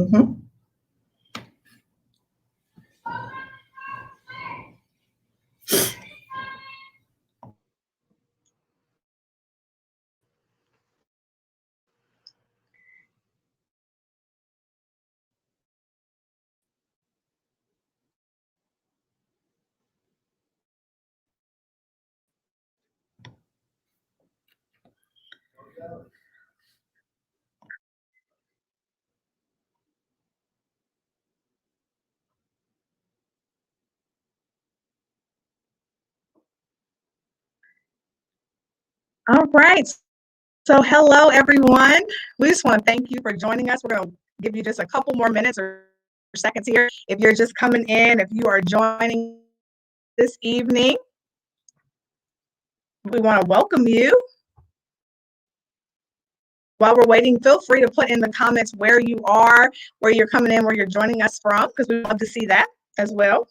Mm-hmm. All right. So hello, everyone. We just want to thank you for joining us. We're going to give you just a couple more minutes or seconds here. If you're just coming in, if you are joining this evening, we want to welcome you. While we're waiting, feel free to put in the comments where you are, where you're coming in, where you're joining us from, because we love to see that as well.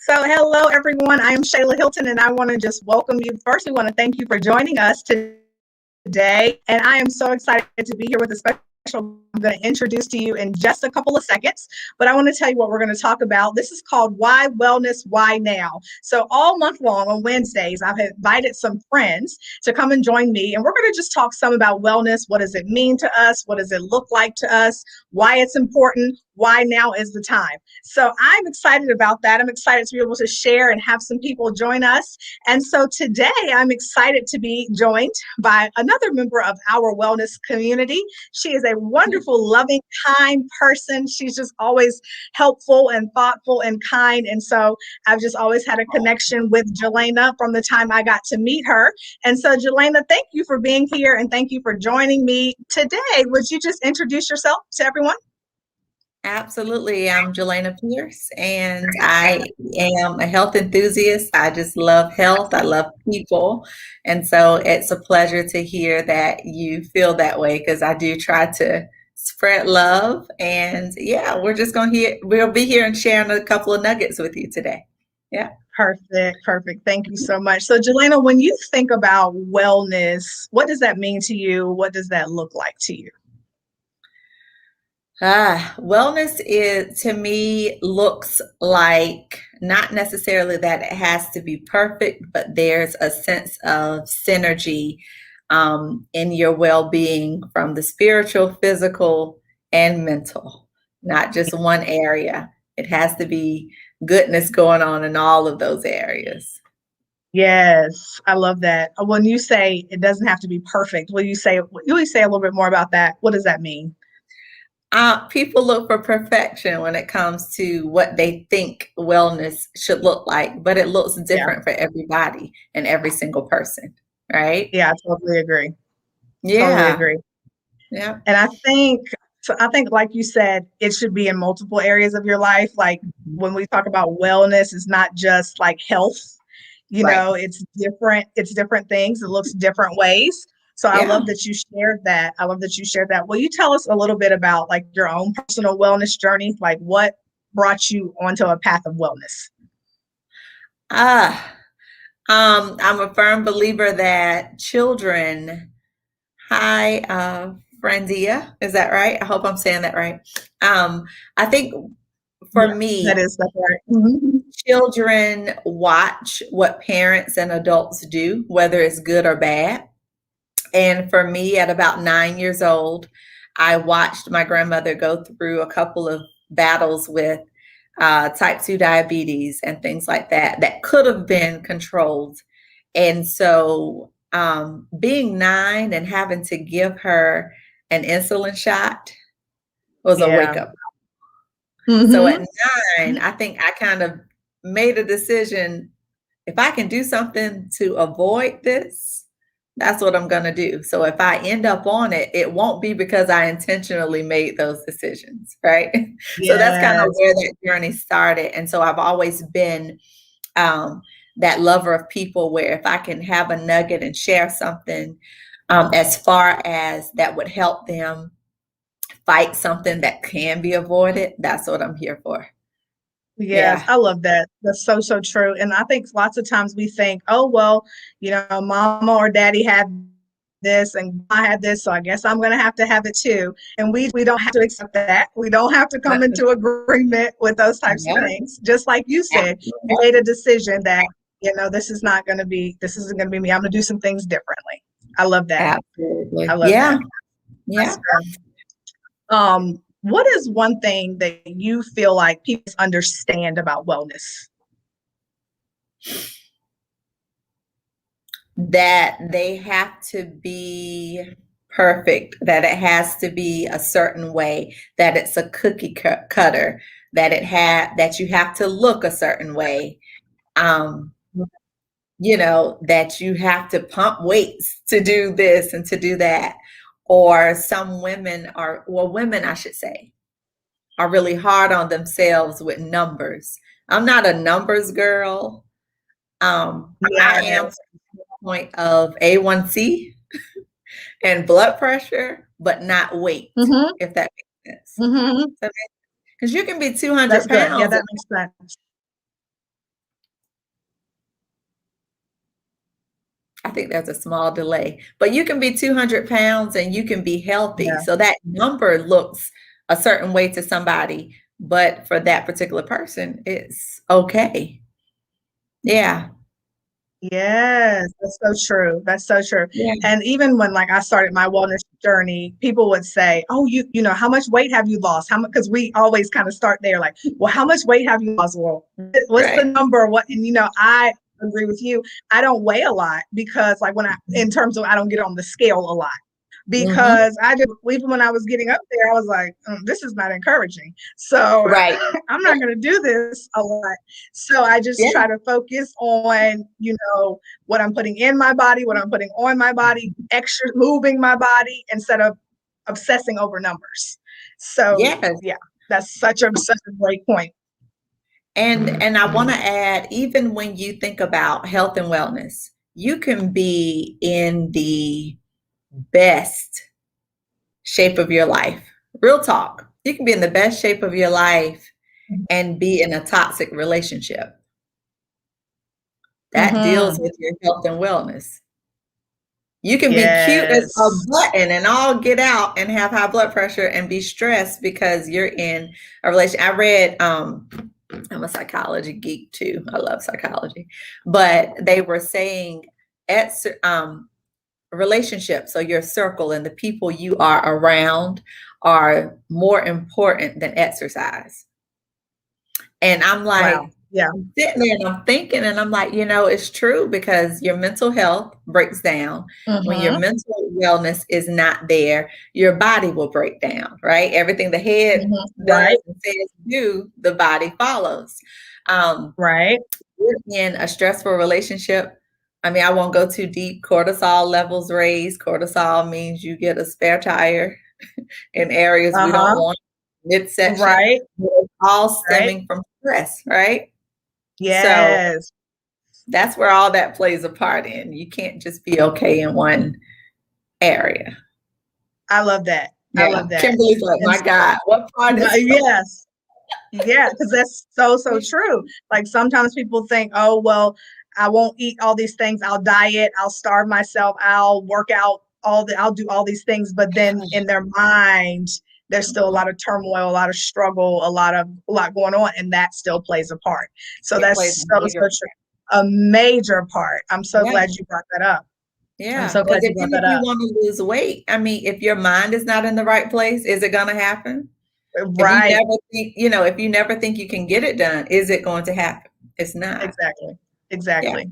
So hello, everyone. I am Shayla Hilton, and I want to just welcome you. First, we want to thank you for joining us today, and I am so excited to be here with a special I'm going to introduce to you in just a couple of seconds, but I want to tell you what we're going to talk about. This is called Why Wellness, Why Now? So all month long on Wednesdays, I've invited some friends to come and join me, and we're going to just talk some about wellness. What does it mean to us? What does it look like to us? Why it's important? Why now is the time? So I'm excited about that. I'm excited to be able to share and have some people join us. And so today I'm excited to be joined by another member of our wellness community. She is a wonderful, loving, kind person. She's just always helpful and thoughtful and kind. And so I've just always had a connection with Gilana from the time I got to meet her. And so Gilana, thank you for being here and thank you for joining me today. Would you just introduce yourself to everyone? Absolutely. I'm Jelena Pierce, and I am a health enthusiast. I just love health. I love people. And so it's a pleasure to hear that you feel that way because I do try to spread love. And yeah, we'll be here and sharing a couple of nuggets with you today. Yeah. Perfect. Thank you so much. So Jelena, when you think about wellness, what does that mean to you? What does that look like to you? Wellness to me looks like not necessarily that it has to be perfect, but there's a sense of synergy in your well-being from the spiritual, physical, and mental, not just one area. It has to be goodness going on in all of those areas. Yes, I love that. When you say it doesn't have to be perfect, will you say a little bit more about that? What does that mean? People look for perfection when it comes to what they think wellness should look like, but it looks Yeah. different for everybody and every single person, right? Yeah, I totally agree. Totally Yeah, agree. yeah, And I think like you said, it should be in multiple areas of your life. Like when we talk about wellness, it's not just like health, right. it's different things. It looks different ways. So I Yeah. love that you shared that. I love that you shared that. Will you tell us a little bit about like your own personal wellness journey? Like what brought you onto a path of wellness? Ah, I'm a firm believer that children, hi, Frandia, is that right? I hope I'm saying that right. I think for Yeah, me, that's right. Mhm. children watch what parents and adults do, whether it's good or bad. And for me, at about 9 years old, I watched my grandmother go through a couple of battles with type 2 diabetes and things like that that could have been controlled. And so being 9 and having to give her an insulin shot was a Yeah. wake up. So at Hmm. 9, I think I kind of made a decision, if I can do something to avoid this, that's what I'm going to do. So if I end up on it, it won't be because I intentionally made those decisions, right? So that's kind of Yes. where that journey started. And so I've always been um, that lover of people where if I can have a nugget and share something, as far as that would help them fight something that can be avoided, that's what I'm here for. Yes, Yeah. I love that. That's so, so true. And I think lots of times we think, oh, well, mama or daddy had this and I had this, so I guess I'm going to have it too. And we don't have to accept that. We don't have to come into agreement with those types of Yeah, things. Just like you said, you absolutely. made a decision that, this isn't going to be me. I'm going to do some things differently. I love that. I Absolutely. love Yeah. that. Yeah. What is one thing that you feel like people understand about wellness? That they have to be perfect, that it has to be a certain way, that it's a cookie cutter, that you have to look a certain way. Um, that you have to pump weights to do this and to do that. Or some women, I should say, are really hard on themselves with numbers. I'm not a numbers girl. I am Yes. from the point of A1C and blood pressure, but not weight, Mm-hmm. if that makes sense. Mm-hmm. Because you can be 200 That's good. Yeah, pounds. that makes sense. I think there's a small delay, but you can be 200 pounds and you can be healthy. Yeah. So that number looks a certain way to somebody, but for that particular person, it's okay. Yeah. Yes, that's so true. That's so true. Yeah. And even when I started my wellness journey, people would say, "Oh, how much weight have you lost? How much?" Because we always kind of start there, like, "Well, how much weight have you lost? Well, what's the Right. number? What?" And I agree with you. I don't weigh a lot because, like, in terms of, I don't get on the scale a lot Hmm. because I just, even when I was getting up there, I was like, this is not encouraging. So Right. I'm not going to do this a lot. So I just Yeah. try to focus on, what I'm putting in my body, what I'm putting on my body, extra moving my body instead of obsessing over numbers. So Yes. yeah, that's such a great point. And I want to add, even when you think about health and wellness, you can be in the best shape of your life. Real talk. You can be in the best shape of your life and be in a toxic relationship. That deals Mm-hmm. with your health and wellness. You can be cute as a Yes. button and all get out and have high blood pressure and be stressed because you're in a relation. I read, I'm a psychology geek too. I love psychology, but they were saying at relationships, so your circle and the people you are around are more important than exercise. And I'm Wow. like, Yeah. I'm sitting there and I'm thinking, and I'm like, it's true because your mental health breaks down. When your Mm-hmm. mental wellness is not there, your body will break down, right? Everything the head Mm-hmm. does Right. and says do, the body follows. Um, Right. we're in a stressful relationship. I mean, I won't go too deep. Cortisol levels raised. Cortisol means you get a spare tire in areas we don't Uh-huh. want, midsection, Right. all Right. stemming from stress, right? So Yes. that's where all that plays a part in. You can't just be okay in one area. I love that. I Yeah. love that. Kimberly's like, And my God, what part is yes. Yeah, because that's so, so true. Like sometimes people think, oh, well, I won't eat all these things. I'll diet. I'll starve myself. I'll work out I'll do all these things. But then in their mind, there's still a lot of turmoil, a lot of struggle, a lot going on. And that still plays a part. So it plays that's a so, major so true. A major part. I'm so yeah. glad you brought that up. I'm Yeah. so Because glad you brought if that you up. want to lose weight, I mean, if your mind is not in the right place, is it gonna happen? If you Right. never think, if you never think you can get it done, is it going to happen? It's not. Exactly. Yeah. Exactly.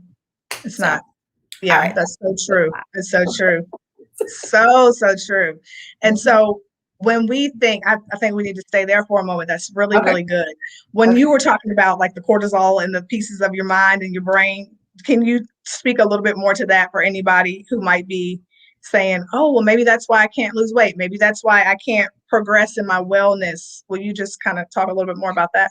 It's So, not. all Yeah, right. that's so true. It's so true. So, so true. And Mhm. so when we think, I think we need to stay there for a moment. That's really, Okay. really good. When you Okay. were talking about like the cortisol and the pieces of your mind and your brain, can you speak a little bit more to that for anybody who might be saying, oh, well, maybe that's why I can't lose weight. Maybe that's why I can't progress in my wellness. Will you just kind of talk a little bit more about that?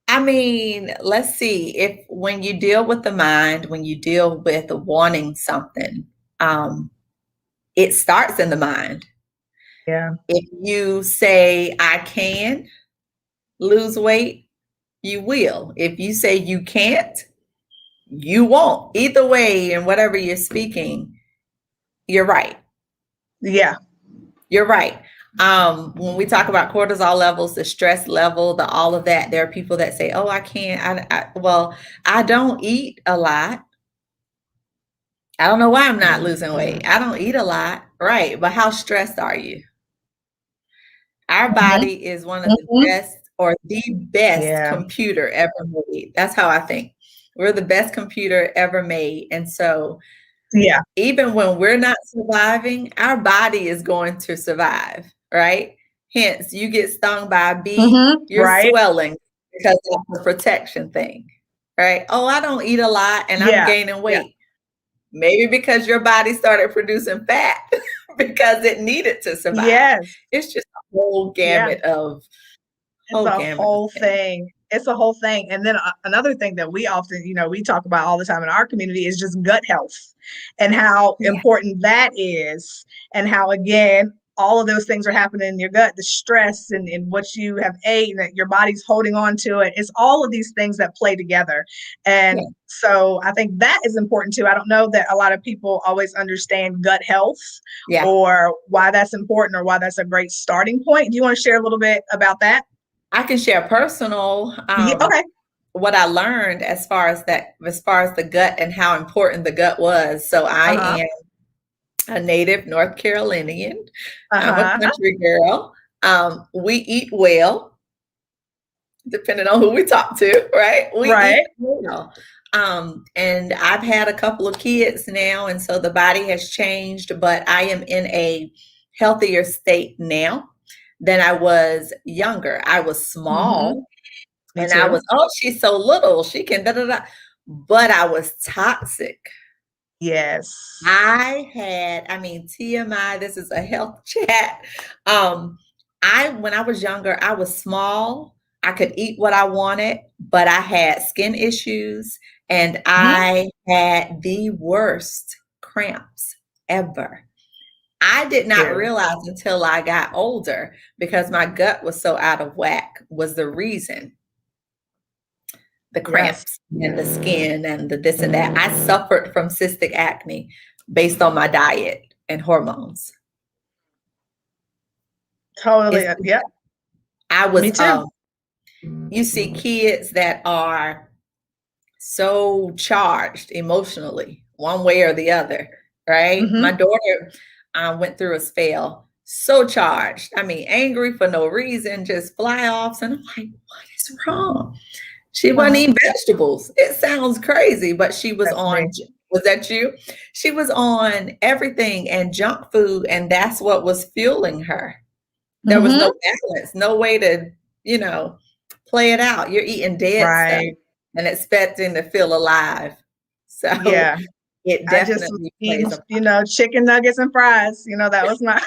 I mean, let's see. If when you deal with the mind, when you deal with wanting something, um, It starts in the mind. Yeah. If you say, I can lose weight, you will. If you say you can't, you won't. Either way, in whatever you're speaking, you're right. Yeah. You're right. When we talk about cortisol levels, the stress level, the all of that, there are people that say, "Oh, I can't." Well, I don't eat a lot. I don't know why I'm not losing weight. I don't eat a lot, right? But how stressed are you? Our Mhm. body is one of the Mhm. best or the best Yeah. computer ever made. That's how I think. We're the best computer ever made, and so Yeah. even when we're not surviving, our body is going to survive, right? Hence, you get stung by a bee, Mhm. you're Right. swelling because that's a protection thing, right? Oh, I don't eat a lot and I'm Yeah. gaining Yeah. weight. Maybe because your body started producing fat because it needed to survive. Yes. It's just a whole Yeah. gamut of It's a whole things. thing. It's a whole thing. And then another thing that we often, we talk about all the time in our community is just gut health and how Yeah, important that is. And how, again, all of those things are happening in your gut, the stress and what you have ate, and that your body's holding on to it. It's all of these things that play together. yeah, And so I think that is important too. I don't know that a lot of people always understand gut health yeah. or why that's important or why that's a great starting point. Do you want to share a little bit about that? I can share personal Yeah, okay. what I learned as far as the gut and how important the gut was. So I Uh-huh. am a native North Carolinian. I'm a Uh-huh. country girl. We eat well, depending on who we talk to, right? We Right. eat well. And I've had a couple of kids now, and so the body has changed, but I am in a healthier state now than I was younger. I was Mhm. small Me and I was, too. oh, she's so little, she can da da da. But I was toxic. Yes. I mean, TMI, this is a health chat. Um, when I was younger, I was small. I could eat what I wanted, but I had skin issues and Mhm. I had the worst cramps ever. I did not Too. realize until I got older because my gut was so out of whack was the reason, the Yes. cramps and the skin and the this and that. I suffered from cystic acne based on my diet and hormones. Totally. It's Yep. I Me was too. you see kids that are so charged emotionally, one way or the other, right? My Mhm. daughter went through a spell, so charged. I mean, angry for no reason, just fly offs. And I'm like, what is wrong? She wasn't Uh-huh. eating vegetables. It sounds crazy, but she was That's on, me. was that you? She was on everything and junk food, and that's what was fueling her. There was no Mhm. balance, no way to, you know, play it out. You're eating dead stuff Right. and expecting to feel alive. So Yeah. it I just was definitely eating, plays a part. chicken nuggets and fries. That was my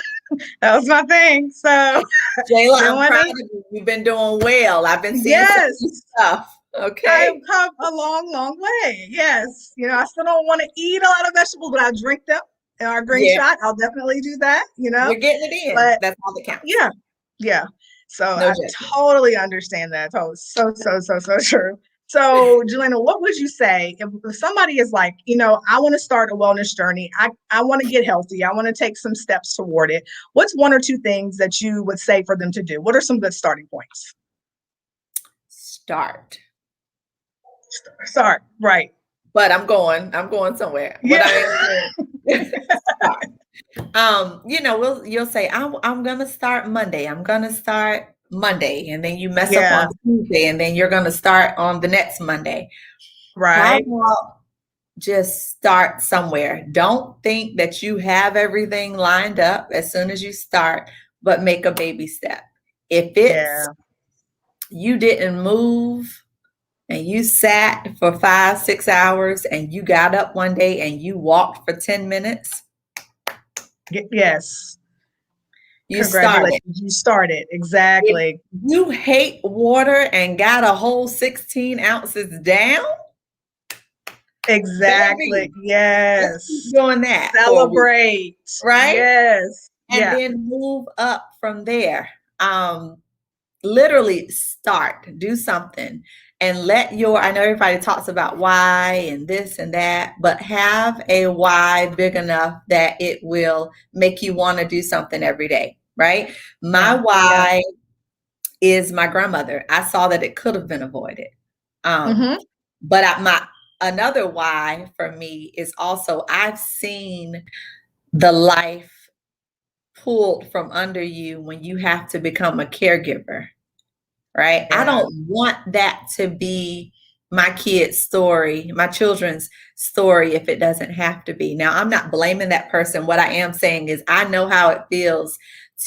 that was my thing. So Jayla, didn't I'm want proud to. of you. You've been doing well. I've been seeing some of your Yes. stuff. I've Okay. come a long, long way. Yes. I still don't want to eat a lot of vegetables, but I drink them in our green Yeah, shot. I'll definitely do that. you're getting it in. But That's all that counts. yeah, yeah. So No I judgment. totally understand that. So, so, so, so true. So, Jelena, what would you say if somebody is like, I want to start a wellness journey. I want to get healthy. I want to take some steps toward it. What's one or two things that you would say for them to do? What are some good starting points? Start. Sorry. Right. But I'm going somewhere. What Yeah. I am saying, start. You'll say, I'm gonna start Monday. I'm gonna start Monday, and then you mess up Yeah. on Tuesday, and then you're gonna start on the next Monday. How Right. about just start somewhere? Don't think that you have everything lined up as soon as you start, but make a baby step. If it's Yeah. you didn't move and you sat for 5, 6 hours and you got up one day and you walked for 10 minutes, Yes. you started. Congratulations. You started. If Exactly. you hate water and got a whole 16 ounces down, Exactly. Baby, let's keep Yes. doing that for a week, Celebrate. right? Yes. And Yeah. then move up from there. Literally start, do something, and let your, I know everybody talks about why and this and that, but have a why big enough that it will make you want to do something every day, right? My Yeah. Yeah. why is my grandmother. I saw that it could have been avoided. Um, Mm-hmm. but my another why for me is also I've seen the life pulled from under you when you have to become a caregiver, right? I Yeah. don't want that to be my kid's story, my children's story, if it doesn't have to be. Now, I'm not blaming that person. What I am saying is, I know how it feels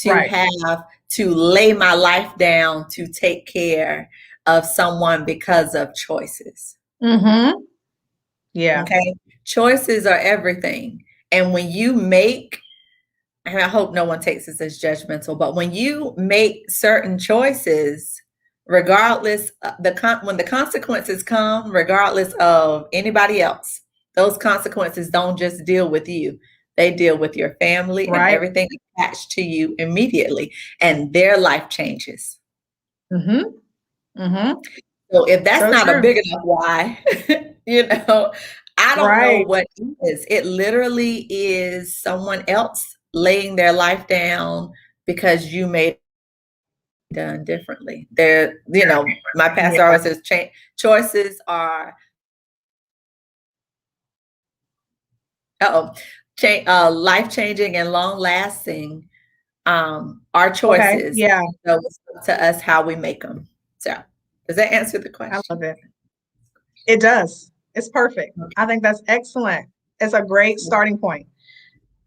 to Right. have to lay my life down to take care of someone because of choices. Mm-hmm. Yeah. Okay. Choices are everything. And when you make, and I hope no one takes this as judgmental, but when you make certain choices, regardless when the consequences come, regardless of anybody else, those consequences don't just deal with you. They deal with your family and Right. everything attached to you immediately, and their life changes. Mm-hmm. Mm-hmm. So if that's So not a true. big enough why, you know, I don't know Right. what is. It literally is someone else laying their life down because you made it done differently. My pastor Yeah. always says choices are life changing and long lasting. Our Okay. choices. Yeah. So it's up to us how we make them. So does that answer the I love question? it. It does. It's perfect. I think that's excellent. It's a great starting point.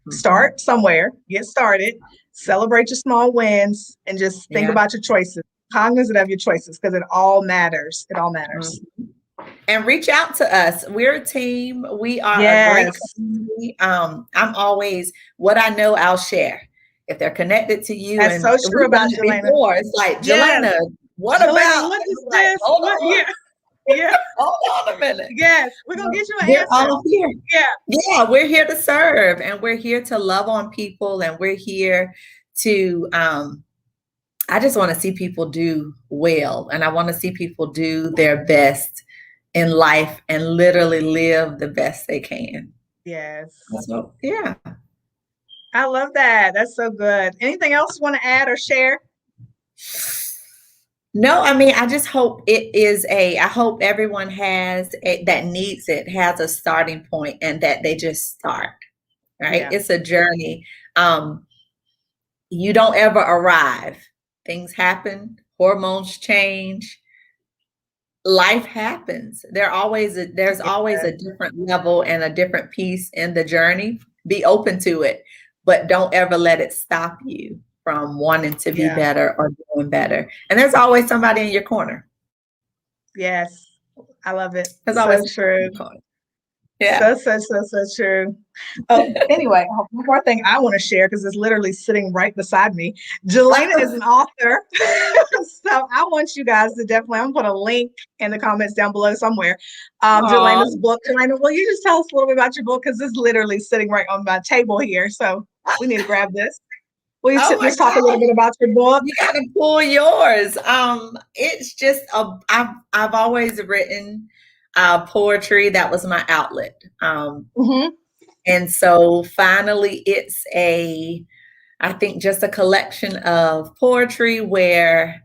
Mhm. Start somewhere, get started, celebrate your small wins, and just think Yeah. about your choices. Cognizant of your choices because it all matters. It all Mhm. matters. And reach out to us. We're a team. We are a great Yes. community. I'm always what I know, I'll share. If they're connected to you, That's and so true we've done about it Jelena. before. It's like, Yes. Jelena, what Jelena, about? what And is I'm like, this? hold What? on, Yeah. Yeah. hold on a minute. Yes. We're going to get you an We're answer. all here. Yeah. Yeah, we're here to serve, and we're here to love on people, and we're here to I just want to see people do well, and I want to see people do their best in life and literally live the best they can. Yes. So, yeah. I love that. That's so good. Anything else you want to add or share? No, I mean, I just hope I hope everyone that needs it has a starting point and that they just start, right? Yeah. It's a journey. Um, you don't ever arrive. Things happen, hormones change, life happens. There's always Yeah. a different level and a different piece in the journey. Be open to it, but don't ever let it stop you from wanting to be Yeah. better or doing better. And there's always somebody in your corner. Yes. I love it. There's always So somebody in true. your corner. Yeah. So true. Oh, anyway, one more thing I want to share because it's literally sitting right beside me. Jelena is Oh, an author. So I want you guys to definitely, I'm going to put a link in the comments down below somewhere. aw. Jelena's book. Jelena, will you just tell us a little bit about your book? Because it's literally sitting right on my table here. So we need to grab this. Will you Oh my just talk a little gosh. bit about your book? You gotta pull yours. It's just I've always written poetry. That was my outlet. Hmm. And so finally I think just a collection of poetry where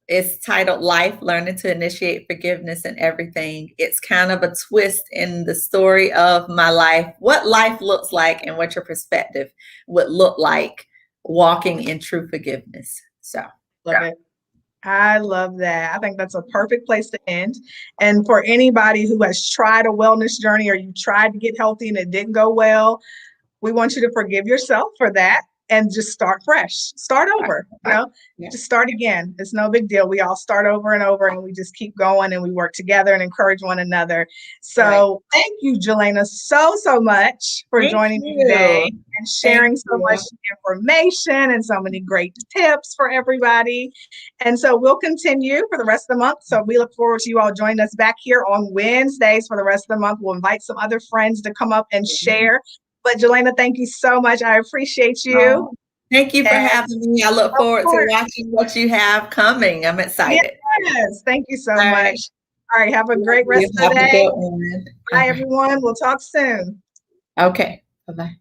it's titled Life, Learning to Initiate Forgiveness and Everything. It's kind of a twist in the story of my life, what life looks like and what your perspective would look like walking in true forgiveness. So, Love it. I love that. I think that's a perfect place to end. And for anybody who has tried a wellness journey or you tried to get healthy and it didn't go well, we want you to forgive yourself for that and just start fresh. Start right, over, right. Yeah. just start again. It's no big deal. We all start over and over and we just keep going and we work together and encourage one another. Right. So thank you, Jelena, so much for Thank joining me you. today. and Thank sharing so much you. information and so many great tips for everybody. And so we'll continue for the rest of the month. So we look forward to you all joining us back here on Wednesdays for the rest of the month. We'll invite some other friends to come up and share. But Jelena, thank you so much. I appreciate you. Oh, thank you for And having me. I look of forward to course, watching what you have coming. I'm excited. yes, thank you so All right. much. All right, have a Love great you. rest of Have the a day. good one. All Bye, right. everyone. We'll talk soon. Okay. Bye-bye.